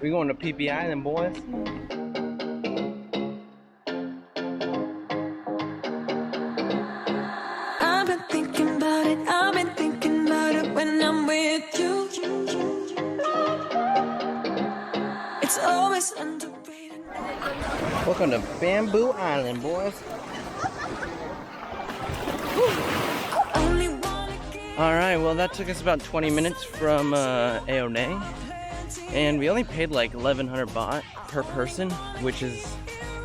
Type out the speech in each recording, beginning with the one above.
We going to Phi Phi Island, boys. I've been thinking about it. I've been thinking about it when I'm with you. It's always underrated. Welcome to Bamboo Island, boys. Alright, well that took us about 20 minutes from Ao Nang. And we only paid like 1,100 baht per person, which is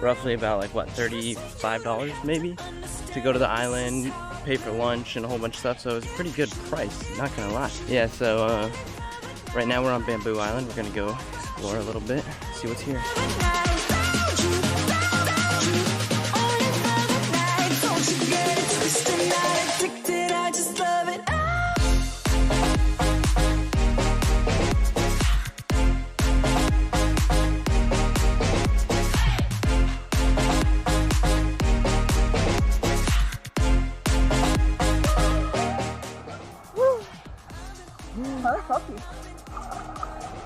roughly about like what, $35 maybe, to go to the island, pay for lunch and a whole bunch of stuff. So it was a pretty good price, not gonna lie. Yeah, so right now we're on Bamboo Island. We're gonna go explore a little bit, see what's here.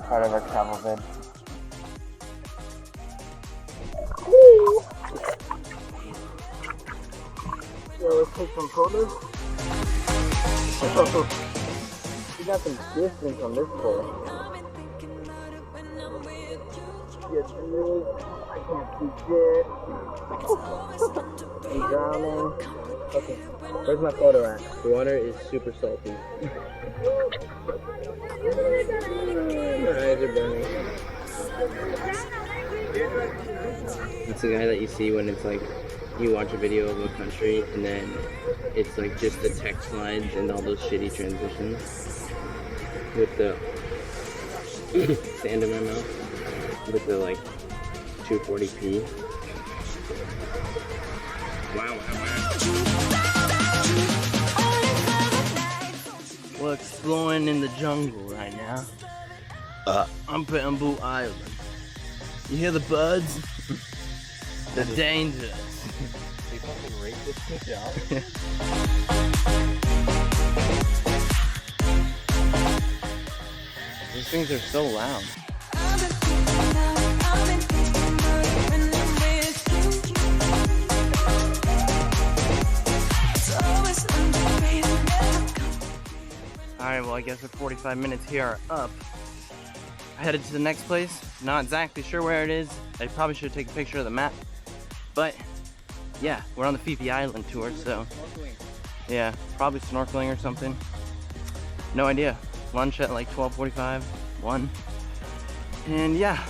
Part of our travel vid. So let's take some photos. We got some distance on this pole. I can't see shit. I'm drowning. Okay, where's my photo at? The water is super salty. My eyes are burning. That's the guy that you see when it's like you watch a video of a country and then it's like just the text slides and all those shitty transitions with the sand in my mouth with the like 240p. Wow. We're exploring in the jungle right now. I'm Bamboo Island. You hear the birds? They're dangerous. They fucking rape this shit out. These things are so loud. Alright, well I guess the 45 minutes here are up. Headed to the next place. Not exactly sure where it is. I probably should take a picture of the map. But yeah, we're on the Phi Phi Island tour, so yeah, probably snorkeling or something. No idea. Lunch at like 12:45, 1. And yeah,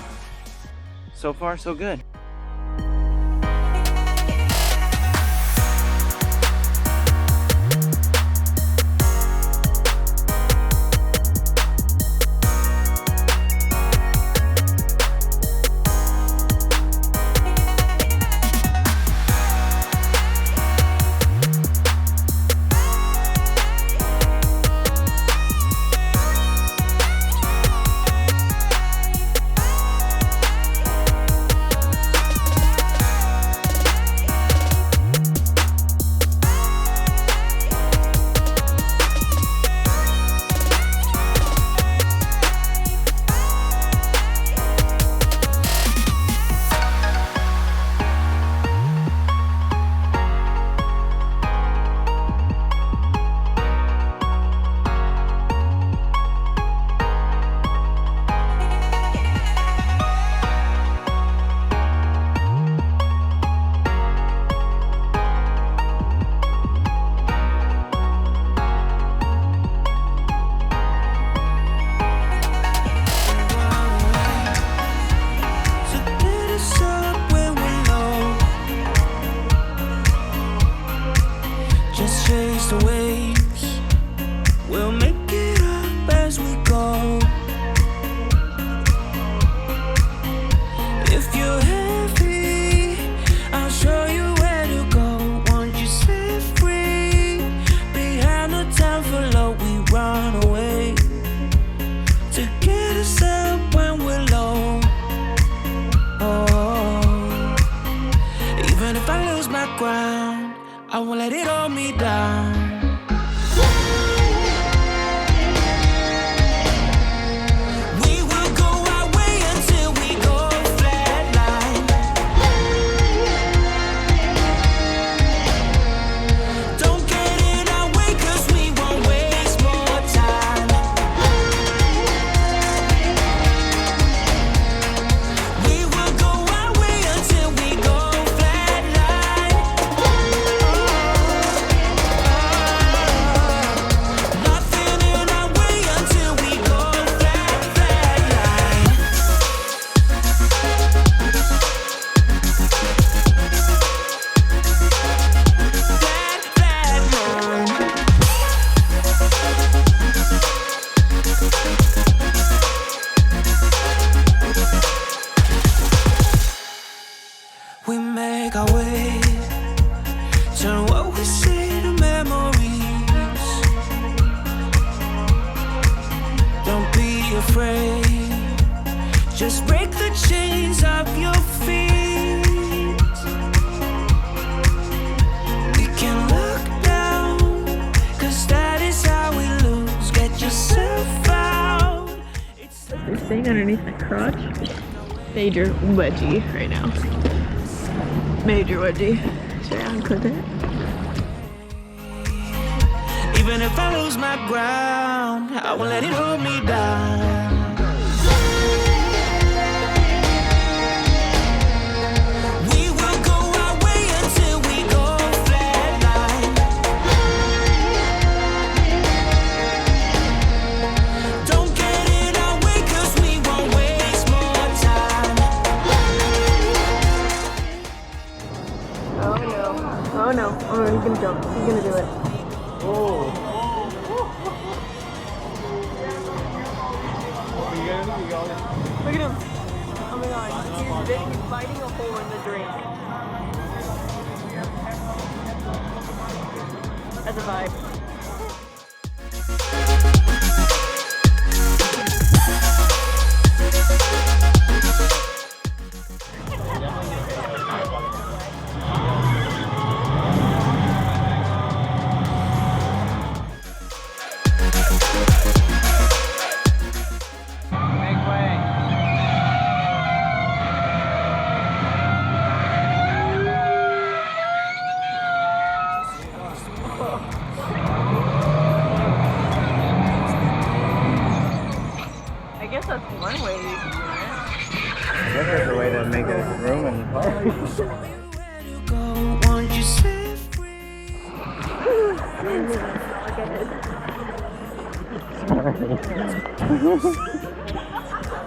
so far so good. like I wait. Turn what we say to memories. Don't be afraid. Just break the chains of your feet. We can look down, 'cause that is how we lose. Get yourself out. They're staying underneath my crotch. Major wedgie right now. Major wedgie. Should I unclip it? Even if I lose my ground, I won't let it hold me down. We will go our way until we go flatline. Don't get in our way, 'cause we won't waste more time. Oh no. Oh no. Oh, he's gonna jump. He's gonna do it. Look at him. Oh my god. He's biting a hole in the drink. That's a vibe. I guess that's one way you can do it. That's just a way to make a room in the car. Won't you set free?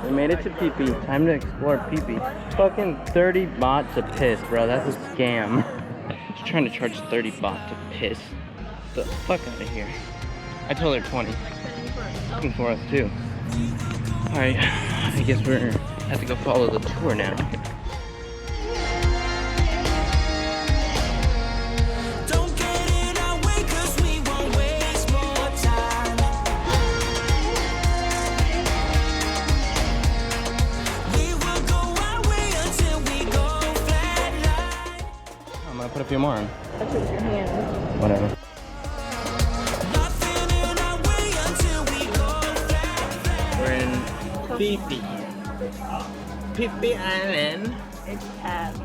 We made it to Phi Phi. Time to explore Phi Phi. Fucking 30 baht to piss, bro. That's a scam. She's trying to charge 30 baht to piss. The fuck out of here. I told her 20. Looking for us too. Alright, I guess we're have to go follow the tour now. Don't get in our way, 'cause we won't waste more time. We will go our way until we go flatline. I'm gonna put a few more on. Touch it with your hand. Whatever. Nothing in our way until we go flatline. We're in Phi Phi. Phi Phi Island. It's tapped.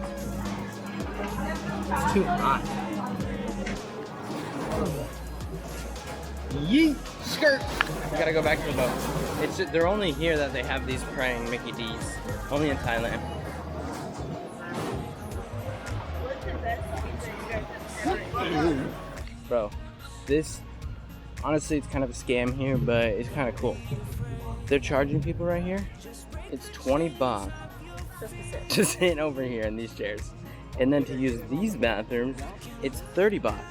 It's too hot. Yeet! Skirt! We gotta go back to the boat. It's just, they're only here that they have these praying Mickey D's. Only in Thailand. Bro, this, honestly, it's kind of a scam here, but it's kind of cool. They're charging people right here. It's 20 baht to sit over here in these chairs. And then to use these bathrooms, it's 30 baht.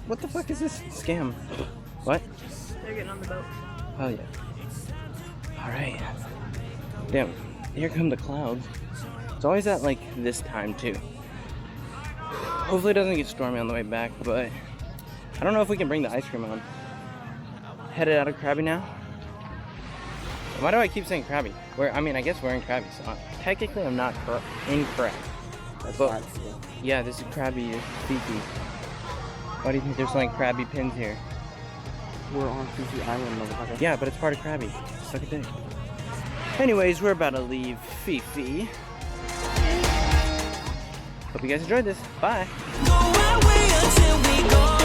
What the fuck is this scam? What? They're getting on the boat. Oh yeah. Alright. Damn, here come the clouds. It's always at like this time too. Hopefully it doesn't get stormy on the way back, but I don't know if we can bring the ice cream on. Headed out of Krabi now. Why do I keep saying Krabi? I mean, I guess we're in Krabi, so technically I'm not incorrect. But yeah, this is Krabi, Phi Phi. Why do you think there's like Krabi pins here? We're on Phi Phi Island, motherfucker. Yeah, but it's part of Krabi. Suck a dick. Anyways, we're about to leave Phi Phi. Hope you guys enjoyed this. Bye. Go our way until we go